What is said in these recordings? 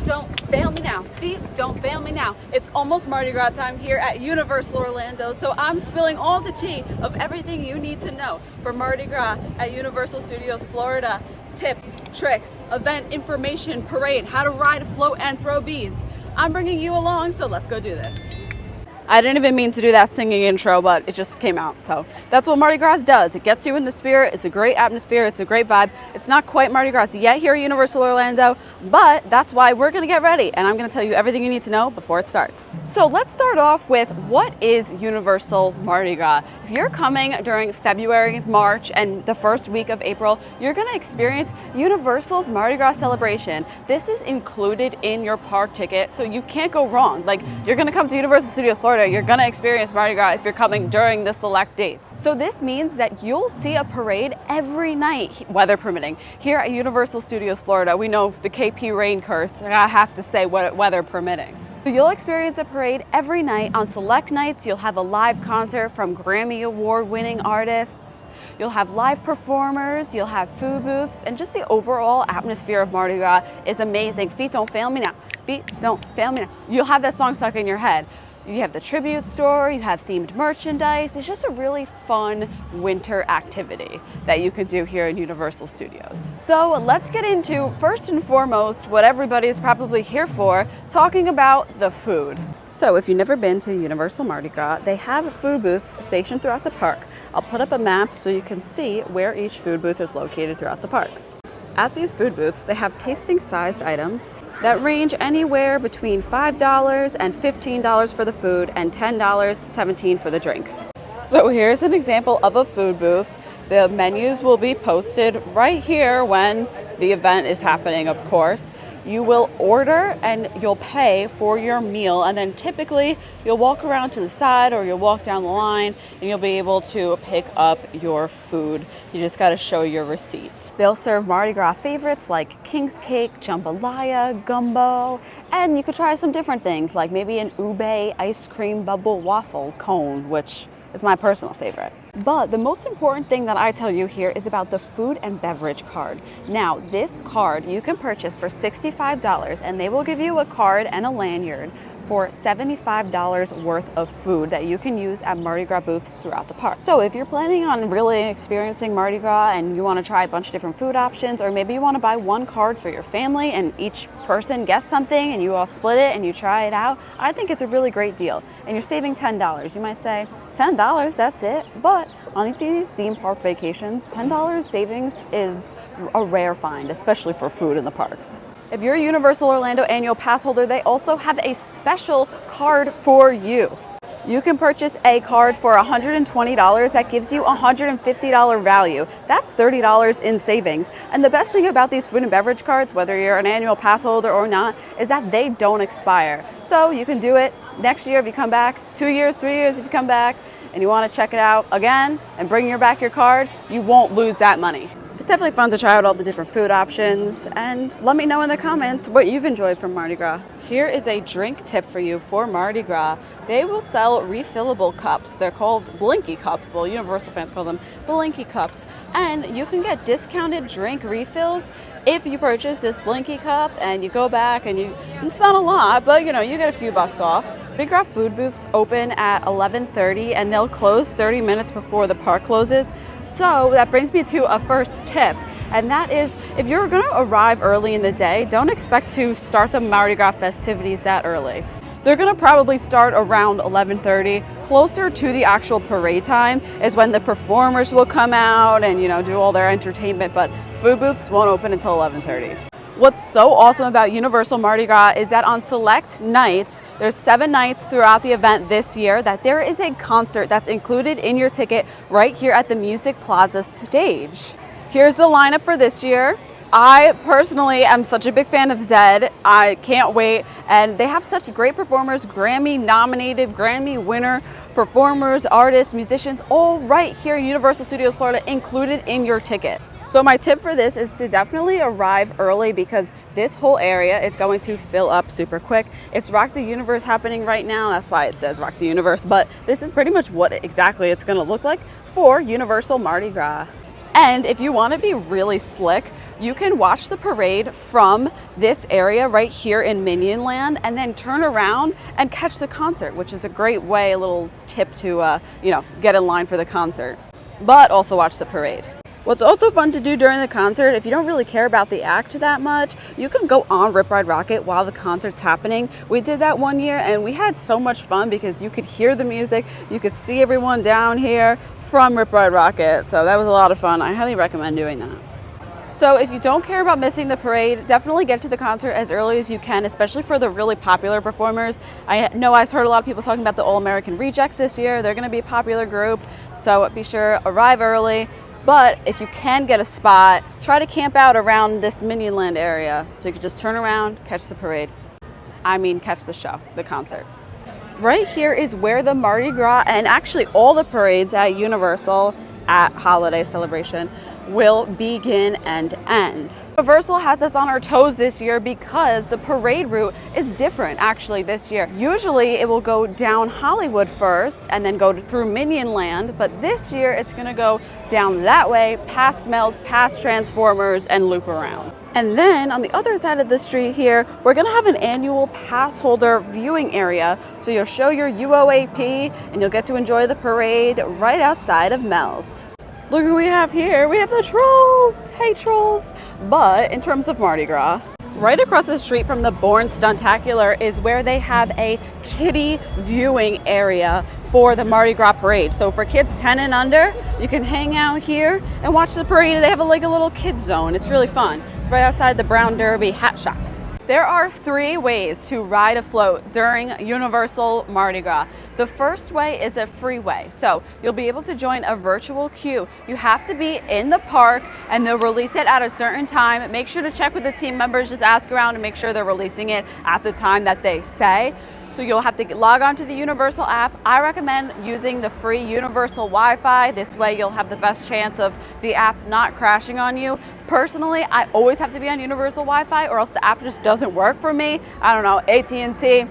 don't fail me now. Feet, don't fail me now. It's almost Mardi Gras time here at Universal Orlando, so I'm spilling all the tea of everything you need to know for Mardi Gras at Universal Studios Florida. Tips, tricks, event information, parade, how to ride, float, and throw beads. I'm bringing you along, so let's go do this. I didn't even mean to do that singing intro, but it just came out. So that's what Mardi Gras does. It gets you in the spirit. It's a great atmosphere. It's a great vibe. It's not quite Mardi Gras yet here at Universal Orlando, but that's why we're going to get ready. And I'm going to tell you everything you need to know before it starts. So let's start off with what is Universal Mardi Gras. If you're coming during February, March, and the first week of April, you're going to experience Universal's Mardi Gras celebration. This is included in your park ticket, so you can't go wrong. Like, you're going to come to Universal Studios Florida, you're going to experience Mardi Gras if you're coming during the select dates. So this means that you'll see a parade every night, weather permitting. Here at Universal Studios Florida, we know the KP rain curse, and I have to say weather permitting. You'll experience a parade every night. On select nights, you'll have a live concert from Grammy Award-winning artists. You'll have live performers, you'll have food booths, and just the overall atmosphere of Mardi Gras is amazing. Feet don't fail me now. Feet don't fail me now. You'll have that song stuck in your head. You have the tribute store, you have themed merchandise. It's just a really fun winter activity that you can do here in Universal Studios. So let's get into, first and foremost, what everybody is probably here for, talking about the food. So if you've never been to Universal Mardi Gras, they have food booths stationed throughout the park. I'll put up a map so you can see where each food booth is located throughout the park. At these food booths, they have tasting-sized items that range anywhere between $5 and $15 for the food and $10, $17 for the drinks. So here's an example of a food booth. The menus will be posted right here when the event is happening, of course. You will order and you'll pay for your meal, and then typically you'll walk around to the side or you'll walk down the line and you'll be able to pick up your food. You just got to show your receipt. They'll serve Mardi Gras favorites like King's Cake, Jambalaya, Gumbo, and you could try some different things like maybe an ube ice cream bubble waffle cone, which is my personal favorite. But the most important thing that I tell you here is about the food and beverage card. Now, this card you can purchase for $65, and they will give you a card and a lanyard for $75 worth of food that you can use at Mardi Gras booths throughout the park. So if you're planning on really experiencing Mardi Gras and you want to try a bunch of different food options, or maybe you want to buy one card for your family and each person gets something and you all split it and you try it out, I think it's a really great deal. And you're saving $10. You might say, $10, that's it? But on these theme park vacations, $10 savings is a rare find, especially for food in the parks. If you're a Universal Orlando annual pass holder, they also have a special card for you. You can purchase a card for $120 that gives you a $150 value. That's $30 in savings. And the best thing about these food and beverage cards, whether you're an annual pass holder or not, is that they don't expire. So you can do it next year if you come back, 2 years, 3 years if you come back, and you want to check it out again and bring back your card, you won't lose that money. It's definitely fun to try out all the different food options, and let me know in the comments what you've enjoyed from Mardi Gras. Here is a drink tip for you for Mardi Gras. They will sell refillable cups. They're called Blinky cups. Well, Universal fans call them Blinky cups. And you can get discounted drink refills if you purchase this Blinky cup and you go back and it's not a lot, but you get a few bucks off. Mardi Gras food booths open at 11:30 and they'll close 30 minutes before the park closes. So that brings me to a first tip, and that is if you're going to arrive early in the day, don't expect to start the Mardi Gras festivities that early. They're going to probably start around 11:30. Closer to the actual parade time is when the performers will come out and do all their entertainment, but food booths won't open until 11:30. What's so awesome about Universal Mardi Gras is that on select nights, there's 7 nights throughout the event this year, that there is a concert that's included in your ticket right here at the Music Plaza stage. Here's the lineup for this year. I personally am such a big fan of Zedd. I can't wait. And they have such great performers, Grammy nominated, Grammy winner performers, artists, musicians, all right here in Universal Studios Florida, included in your ticket. So my tip for this is to definitely arrive early, because this whole area is going to fill up super quick. It's Rock the Universe happening right now. That's why it says Rock the Universe. But this is pretty much what exactly it's going to look like for Universal Mardi Gras. And if you want to be really slick, you can watch the parade from this area right here in Minion Land and then turn around and catch the concert, which is a great way, a little tip to, get in line for the concert, but also watch the parade. What's also fun to do during the concert, if you don't really care about the act that much, you can go on Rip Ride Rocket while the concert's happening. We did that one year and we had so much fun because you could hear the music, you could see everyone down here from Rip Ride Rocket. So that was a lot of fun. I highly recommend doing that. So if you don't care about missing the parade, definitely get to the concert as early as you can, especially for the really popular performers. I know I've heard a lot of people talking about the All American Rejects this year. They're going to be a popular group, so be sure arrive early. But if you can get a spot, try to camp out around this Minion Land area so you can just turn around, catch the parade. Catch the show, the concert. Right here is where the Mardi Gras and actually all the parades at Universal at holiday celebration will begin and end. Universal has us on our toes this year because the parade route is different actually this year. Usually it will go down Hollywood first and then go through Minion Land, but this year it's going to go down that way, past Mel's, past Transformers, and loop around. And then on the other side of the street here, we're going to have an annual pass holder viewing area. So you'll show your UOAP and you'll get to enjoy the parade right outside of Mel's. Look who we have here. We have the trolls. Hey, trolls. But in terms of Mardi Gras, right across the street from the Bourne Stuntacular is where they have a kiddie viewing area for the Mardi Gras parade. So for kids 10 and under, you can hang out here and watch the parade. They have a little kids zone. It's really fun. It's right outside the Brown Derby hat shop. There are 3 ways to ride a float during Universal Mardi Gras. The first way is a free way. So you'll be able to join a virtual queue. You have to be in the park and they'll release it at a certain time. Make sure to check with the team members, just ask around and make sure they're releasing it at the time that they say. So you'll have to log on to the Universal app. I recommend using the free Universal Wi-Fi. This way you'll have the best chance of the app not crashing on you. Personally, I always have to be on Universal Wi-Fi or else the app just doesn't work for me. I don't know, AT&T,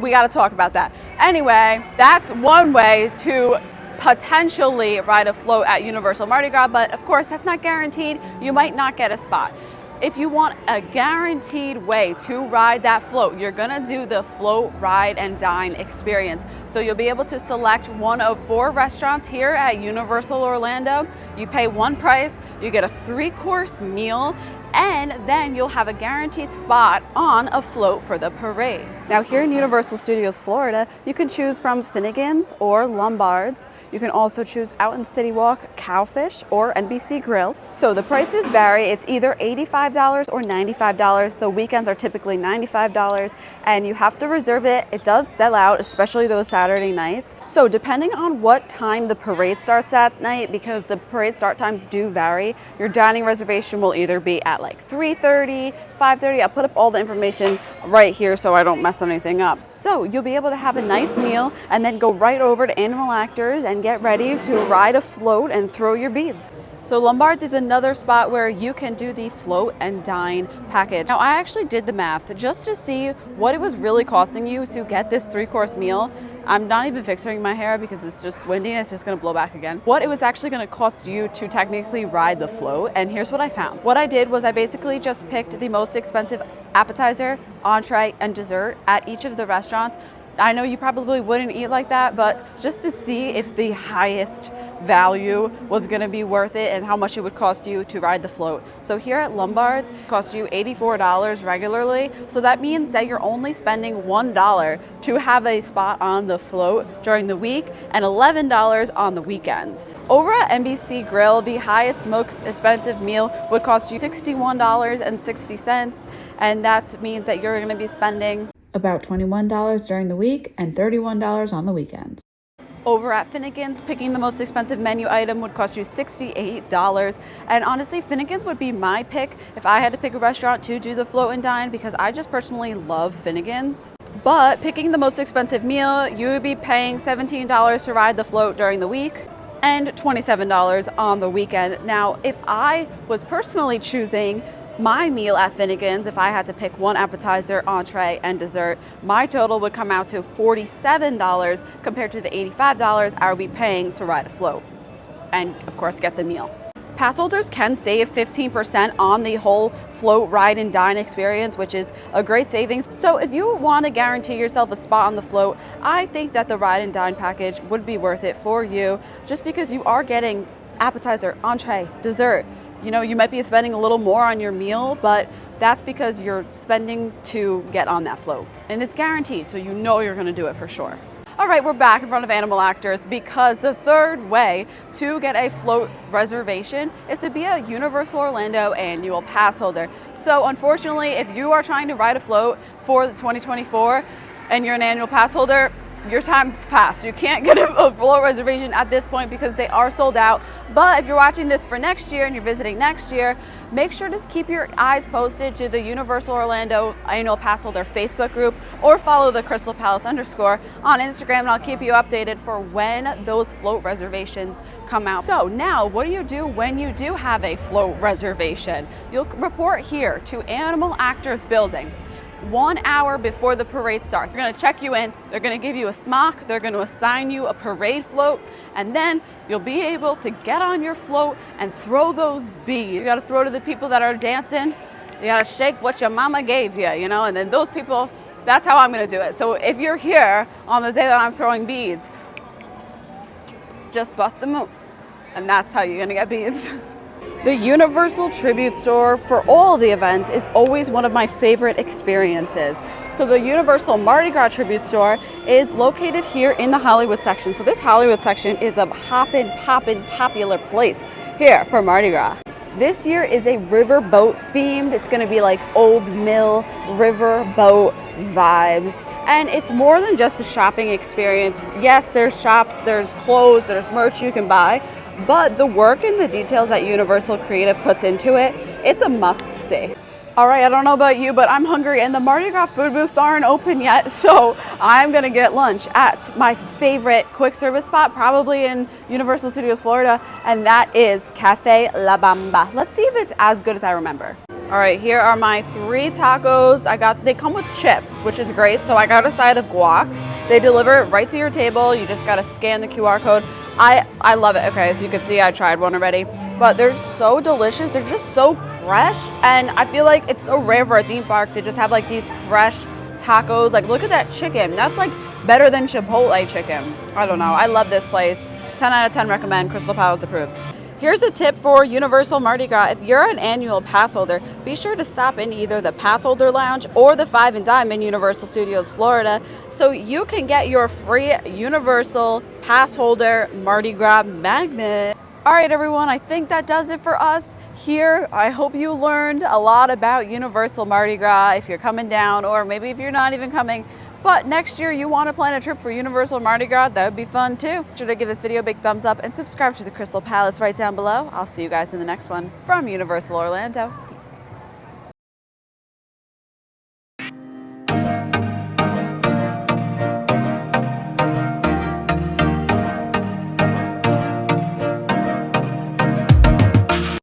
we gotta talk about that. Anyway, that's one way to potentially ride a float at Universal Mardi Gras, but of course that's not guaranteed. You might not get a spot. If you want a guaranteed way to ride that float, you're gonna do the float, ride, and dine experience. So you'll be able to select one of 4 restaurants here at Universal Orlando. You pay one price, you get a 3-course meal, and then you'll have a guaranteed spot on a float for the parade. Now here in Universal Studios Florida, you can choose from Finnegan's or Lombard's. You can also choose out in City Walk, Cowfish, or NBC Grill. So the prices vary. It's either $85 or $95. The weekends are typically $95 and you have to reserve it. It does sell out, especially those Saturday nights. So depending on what time the parade starts that night, because the parade start times do vary, your dining reservation will either be at like 3:30, 5:30. I'll put up all the information right here so I don't mess anything up. So you'll be able to have a nice meal and then go right over to Animal Actors and get ready to ride a float and throw your beads. So Lombard's is another spot where you can do the float and dine package. Now I actually did the math just to see what it was really costing you to get this 3-course meal. I'm not even fixing my hair because it's just windy and it's just gonna blow back again. What it was actually gonna cost you to technically ride the float, and here's what I found. What I did was I basically just picked the most expensive appetizer, entree, and dessert at each of the restaurants. I know you probably wouldn't eat like that, but just to see if the highest value was gonna be worth it and how much it would cost you to ride the float. So here at Lombard's, it costs you $84 regularly. So that means that you're only spending $1 to have a spot on the float during the week and $11 on the weekends. Over at NBC Grill, the highest, most expensive meal would cost you $61.60. And that means that you're gonna be spending about $21 during the week and $31 on the weekends. Over at Finnegan's, picking the most expensive menu item would cost you $68. And honestly, Finnegan's would be my pick if I had to pick a restaurant to do the float and dine because I just personally love Finnegan's. But picking the most expensive meal, you would be paying $17 to ride the float during the week and $27 on the weekend. Now, if I was personally choosing my meal at Finnegan's, if I had to pick one appetizer, entree, and dessert, my total would come out to $47 compared to the $85 I would be paying to ride a float. and of course get the meal. Pass holders can save 15% on the whole float, ride, and dine experience, which is a great savings. So if you want to guarantee yourself a spot on the float, I think that the ride and dine package would be worth it for you, just because you are getting appetizer, entree, dessert. You know, you might be spending a little more on your meal, but that's because you're spending to get on that float. And it's guaranteed, so you know you're going to do it for sure. All right, we're back in front of Animal Actors because the third way to get a float reservation is to be a Universal Orlando annual pass holder. So unfortunately, if you are trying to ride a float for the 2024 and you're an annual pass holder, your time's passed. You can't get a float reservation at this point because they are sold out. But if you're watching this for next year and you're visiting next year, make sure to keep your eyes posted to the Universal Orlando Annual Pass Holder Facebook group, or follow the Krystal Palace _ on Instagram, and I'll keep you updated for when those float reservations come out. So now, what do you do when you do have a float reservation? You'll report here to Animal Actors Building 1 hour before the parade starts. They're gonna check you in, they're gonna give you a smock, they're gonna assign you a parade float, and then you'll be able to get on your float and throw those beads. You gotta throw to the people that are dancing, you gotta shake what your mama gave you, you know, and then those people, that's how I'm gonna do it. So if you're here on the day that I'm throwing beads, just bust a move, and that's how you're gonna get beads. The Universal Tribute Store for all the events is always one of my favorite experiences. So the Universal Mardi Gras Tribute Store is located here in the Hollywood section. So this Hollywood section is a hoppin', popular place here for Mardi Gras. This year is a riverboat themed. It's gonna be like Old Mill riverboat vibes. And it's more than just a shopping experience. Yes, there's shops, there's clothes, there's merch you can buy, but the work and the details that Universal Creative puts into it, it's a must-see. All right, I don't know about you, but I'm hungry and the Mardi Gras food booths aren't open yet, so I'm gonna get lunch at my favorite quick service spot, probably in Universal Studios Florida, and that is Cafe La Bamba. Let's see if it's as good as I remember. All right, here are my 3 tacos. They come with chips, which is great, so I got a side of guac. They deliver it right to your table. You just gotta scan the QR code. I love it. Okay, as you can see, I tried one already, but they're so delicious. They're just so fresh, and I feel like it's so rare for a theme park to just have like these fresh tacos. Like, look at that chicken. That's like better than Chipotle chicken. I don't know. I love this place. 10 out of 10 recommend. Krystal Palace approved. Here's a tip for Universal Mardi Gras. If you're an annual pass holder, be sure to stop in either the Pass Holder Lounge or the 5 and Dime in Universal Studios Florida so you can get your free Universal Pass Holder Mardi Gras magnet. All right, everyone, I think that does it for us here. I hope you learned a lot about Universal Mardi Gras if you're coming down, or maybe if you're not even coming. But next year you want to plan a trip for Universal Mardi Gras, that would be fun too. Be sure to give this video a big thumbs up and subscribe to the Krystal Palace right down below. I'll see you guys in the next one from Universal Orlando.